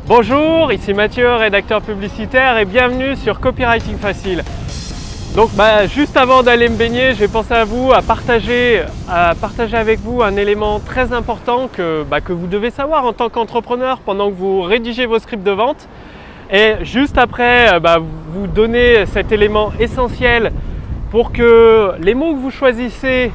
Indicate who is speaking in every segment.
Speaker 1: Bonjour, ici Mathieu, rédacteur publicitaire et bienvenue sur Copywriting Facile. Donc juste avant d'aller me baigner, j'ai pensé à vous, à partager avec vous un élément très important que vous devez savoir en tant qu'entrepreneur pendant que vous rédigez vos scripts de vente. Et juste après, vous donner cet élément essentiel pour que les mots que vous choisissez,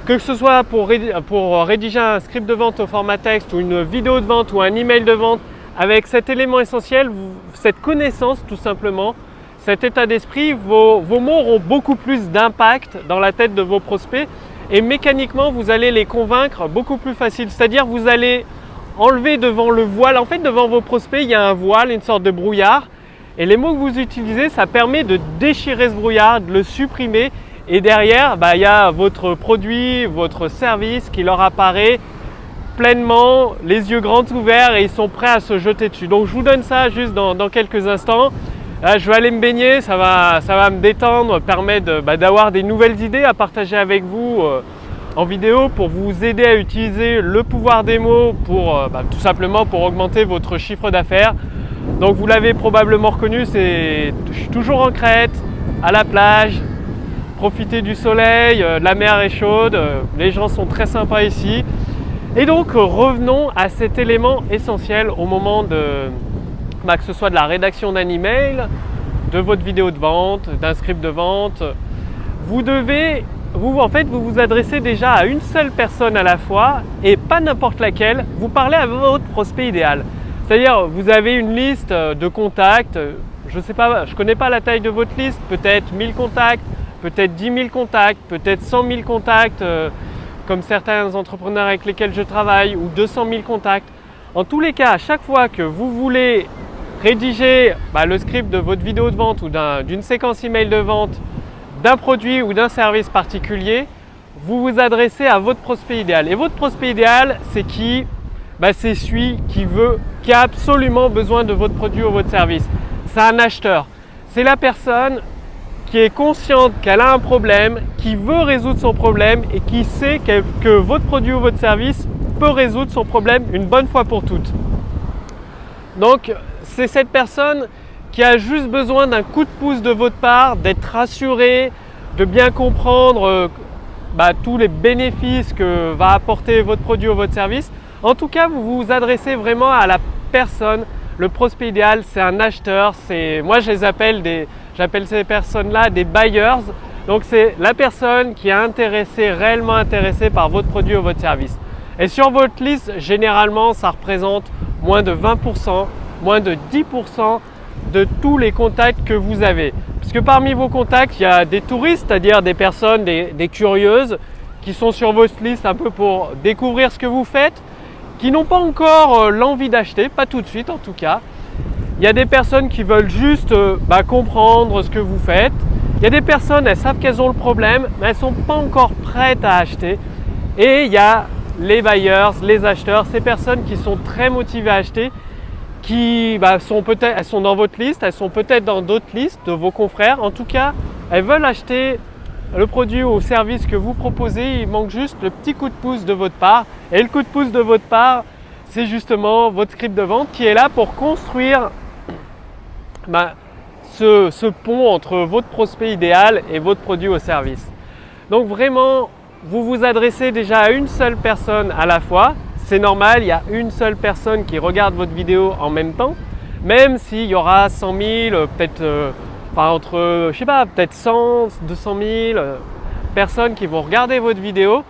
Speaker 1: que ce soit pour rédiger un script de vente au format texte ou une vidéo de vente ou un email de vente, avec cet élément essentiel, cette connaissance tout simplement, cet état d'esprit, vos mots auront beaucoup plus d'impact dans la tête de vos prospects et mécaniquement vous allez les convaincre beaucoup plus facile. C'est-à-dire vous allez enlever devant le voile, en fait devant vos prospects il y a un voile, une sorte de brouillard et les mots que vous utilisez ça permet de déchirer ce brouillard, de le supprimer et derrière il y a votre produit, votre service qui leur apparaît pleinement, les yeux grands ouverts et ils sont prêts à se jeter dessus. Donc je vous donne ça juste dans quelques instants. Là, je vais aller me baigner, ça va me détendre, permettre d'avoir des nouvelles idées à partager avec vous en vidéo pour vous aider à utiliser le pouvoir des mots pour tout simplement pour augmenter votre chiffre d'affaires. Donc vous l'avez probablement reconnu, je suis toujours en Crète, à la plage, profiter du soleil, la mer est chaude, les gens sont très sympas ici. Et donc revenons à cet élément essentiel au moment que ce soit de la rédaction d'un email, de votre vidéo de vente, d'un script de vente. Vous vous adressez déjà à une seule personne à la fois et pas n'importe laquelle. Vous parlez à votre prospect idéal. C'est-à-dire vous avez une liste de contacts, je ne connais pas la taille de votre liste, peut-être 1000 contacts, peut-être 10 000 contacts, peut-être 100 000 contacts, comme certains entrepreneurs avec lesquels je travaille, ou 200 000 contacts. En tous les cas, à chaque fois que vous voulez rédiger le script de votre vidéo de vente ou d'une séquence email de vente, d'un produit ou d'un service particulier, vous vous adressez à votre prospect idéal. Et votre prospect idéal, c'est qui ? C'est celui qui a absolument besoin de votre produit ou votre service. C'est un acheteur. C'est la personne qui est consciente qu'elle a un problème, qui veut résoudre son problème et qui sait que votre produit ou votre service peut résoudre son problème une bonne fois pour toutes. Donc, c'est cette personne qui a juste besoin d'un coup de pouce de votre part, d'être rassurée, de bien comprendre tous les bénéfices que va apporter votre produit ou votre service. En tout cas, vous vous adressez vraiment à la personne. Le prospect idéal, c'est un acheteur. Moi, j'appelle ces personnes-là des buyers. Donc, c'est la personne qui est réellement intéressée par votre produit ou votre service. Et sur votre liste, généralement, ça représente moins de 20%, moins de 10% de tous les contacts que vous avez. Parce que parmi vos contacts, il y a des touristes, c'est-à-dire des personnes, des curieuses qui sont sur votre liste un peu pour découvrir ce que vous faites, qui n'ont pas encore l'envie d'acheter, pas tout de suite en tout cas. Il y a des personnes qui veulent juste comprendre ce que vous faites. Il y a des personnes, elles savent qu'elles ont le problème, mais elles ne sont pas encore prêtes à acheter. Et il y a les buyers, les acheteurs, ces personnes qui sont très motivées à acheter, qui elles sont dans votre liste, elles sont peut-être dans d'autres listes de vos confrères. En tout cas, elles veulent acheter le produit ou le service que vous proposez. Il manque juste le petit coup de pouce de votre part. Et le coup de pouce de votre part, c'est justement votre script de vente qui est là pour construire ce pont entre votre prospect idéal et votre produit ou service. Donc vraiment, vous vous adressez déjà à une seule personne à la fois. C'est normal, il y a une seule personne qui regarde votre vidéo en même temps. Même s'il y aura 100 000, peut-être peut-être 100, 200 000 personnes qui vont regarder votre vidéo.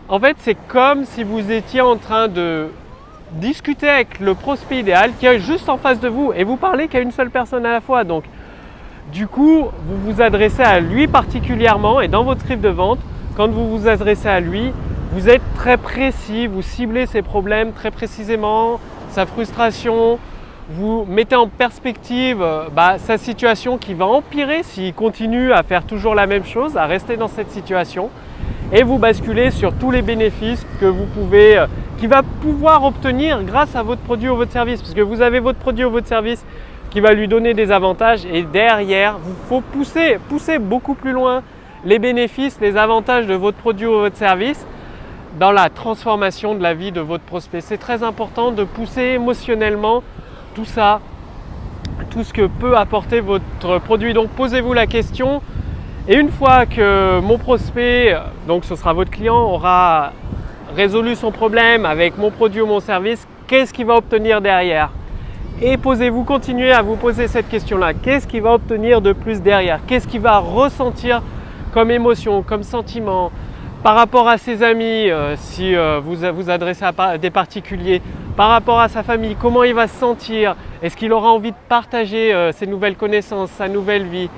Speaker 1: En fait, c'est comme si vous étiez en train de discuter avec le prospect idéal qui est juste en face de vous et vous parlez qu'à une seule personne à la fois. Donc, du coup, vous vous adressez à lui particulièrement et dans votre script de vente, quand vous vous adressez à lui, vous êtes très précis, vous ciblez ses problèmes très précisément, sa frustration, vous mettez en perspective sa situation qui va empirer s'il continue à faire toujours la même chose, à rester dans cette situation et vous basculez sur tous les bénéfices qu'il va pouvoir obtenir grâce à votre produit ou votre service. Parce que vous avez votre produit ou votre service qui va lui donner des avantages et derrière, il faut pousser beaucoup plus loin les bénéfices, les avantages de votre produit ou votre service dans la transformation de la vie de votre prospect. C'est très important de pousser émotionnellement tout ça, tout ce que peut apporter votre produit. Donc posez-vous la question, et une fois que mon prospect, donc ce sera votre client, aura résolu son problème avec mon produit ou mon service, qu'est-ce qu'il va obtenir derrière? Et continuez à vous poser cette question-là. Qu'est-ce qu'il va obtenir de plus derrière? Qu'est-ce qu'il va ressentir comme émotion, comme sentiment par rapport à ses amis, si vous vous adressez à des particuliers, par rapport à sa famille, comment il va se sentir? Est-ce qu'il aura envie de partager ses nouvelles connaissances, sa nouvelle vie,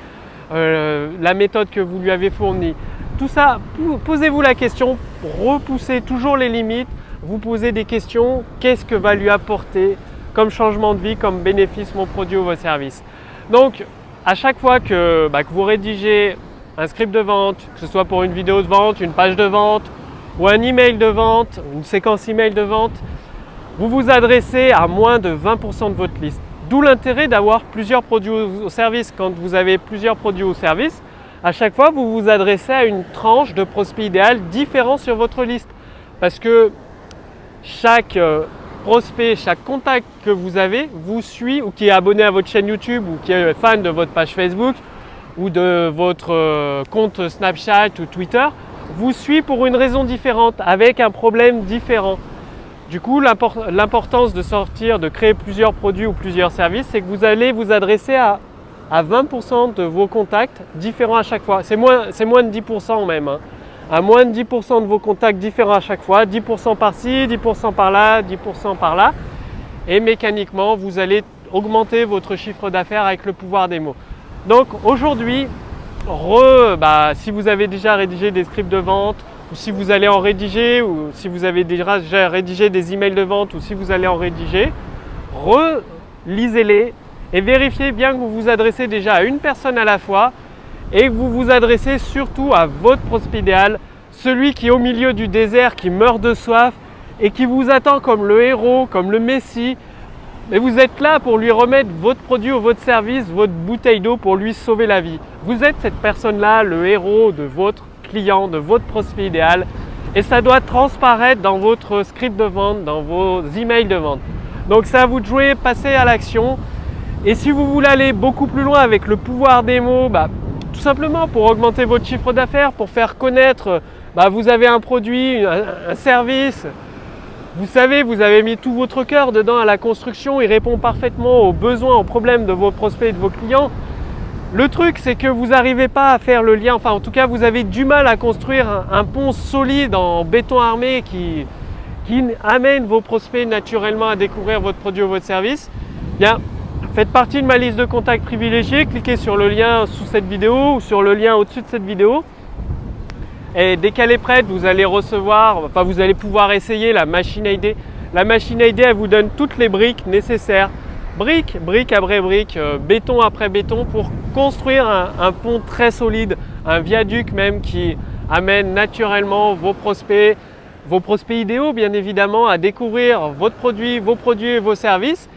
Speaker 1: la méthode que vous lui avez fournie? Tout ça, posez-vous la question, repoussez toujours les limites, vous posez des questions, qu'est-ce que va lui apporter comme changement de vie, comme bénéfice mon produit ou vos services? Donc, à chaque fois que vous rédigez un script de vente, que ce soit pour une vidéo de vente, une page de vente ou un email de vente, une séquence email de vente, vous vous adressez à moins de 20% de votre liste. D'où l'intérêt d'avoir plusieurs produits ou services. Quand vous avez plusieurs produits ou services, à chaque fois, vous vous adressez à une tranche de prospect idéal différent sur votre liste. Parce que chaque prospect, chaque contact que vous avez vous suit, ou qui est abonné à votre chaîne YouTube, ou qui est fan de votre page Facebook, ou de votre compte Snapchat ou Twitter, vous suit pour une raison différente, avec un problème différent. Du coup, l'importance de créer plusieurs produits ou plusieurs services, c'est que vous allez vous adresser à 20% de vos contacts différents à chaque fois. C'est moins de 10% même, hein. À moins de 10% de vos contacts différents à chaque fois, 10% par-ci, 10% par-là, 10% par-là. Et mécaniquement, vous allez augmenter votre chiffre d'affaires avec le pouvoir des mots. Donc aujourd'hui, si vous avez déjà rédigé des scripts de vente, ou si vous allez en rédiger, ou si vous avez déjà rédigé des emails de vente, ou si vous allez en rédiger, relisez-les et vérifiez bien que vous vous adressez déjà à une personne à la fois et que vous vous adressez surtout à votre prospect idéal, celui qui est au milieu du désert, qui meurt de soif et qui vous attend comme le héros, comme le messie. Et vous êtes là pour lui remettre votre produit ou votre service, votre bouteille d'eau pour lui sauver la vie. Vous êtes cette personne-là, le héros de votre client, de votre prospect idéal, et ça doit transparaître dans votre script de vente, dans vos emails de vente. Donc c'est à vous de jouer, passer à l'action. Et si vous voulez aller beaucoup plus loin avec le pouvoir des mots, tout simplement pour augmenter votre chiffre d'affaires, pour faire connaître, vous avez un produit, un service, vous savez, vous avez mis tout votre cœur dedans à la construction, il répond parfaitement aux besoins, aux problèmes de vos prospects et de vos clients. Le truc, c'est que vous n'arrivez pas à faire le lien, enfin en tout cas vous avez du mal à construire un pont solide en béton armé qui amène vos prospects naturellement à découvrir votre produit ou votre service. Bien, faites partie de ma liste de contacts privilégiés, cliquez sur le lien sous cette vidéo ou sur le lien au-dessus de cette vidéo. Et dès qu'elle est prête, vous allez vous allez pouvoir essayer la machine à idées. La machine à idées, elle vous donne toutes les briques nécessaires, brique après brique, béton après béton, pour construire un pont très solide, un viaduc même qui amène naturellement vos prospects idéaux bien évidemment à découvrir votre produit, vos produits et vos services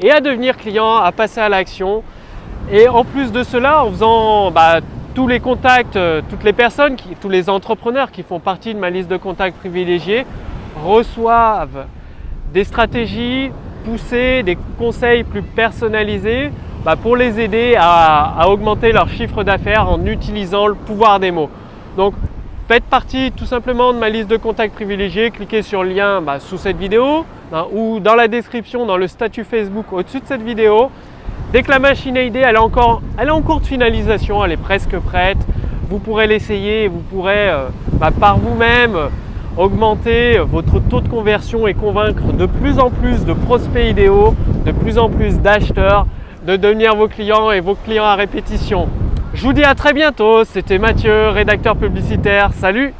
Speaker 1: et à devenir client, à passer à l'action. Et en plus de cela, en faisant tous les contacts, toutes les personnes, tous les entrepreneurs qui font partie de ma liste de contacts privilégiés reçoivent des stratégies poussées, des conseils plus personnalisés pour les aider à augmenter leur chiffre d'affaires en utilisant le pouvoir des mots. Donc faites partie tout simplement de ma liste de contacts privilégiés, cliquez sur le lien sous cette vidéo ou dans la description, dans le statut Facebook au-dessus de cette vidéo. Dès que la machine à idées elle est en cours de finalisation, elle est presque prête, vous pourrez l'essayer, vous pourrez par vous-même augmenter votre taux de conversion et convaincre de plus en plus de prospects idéaux, de plus en plus d'acheteurs, de devenir vos clients et vos clients à répétition. Je vous dis à très bientôt, c'était Mathieu, rédacteur publicitaire, salut!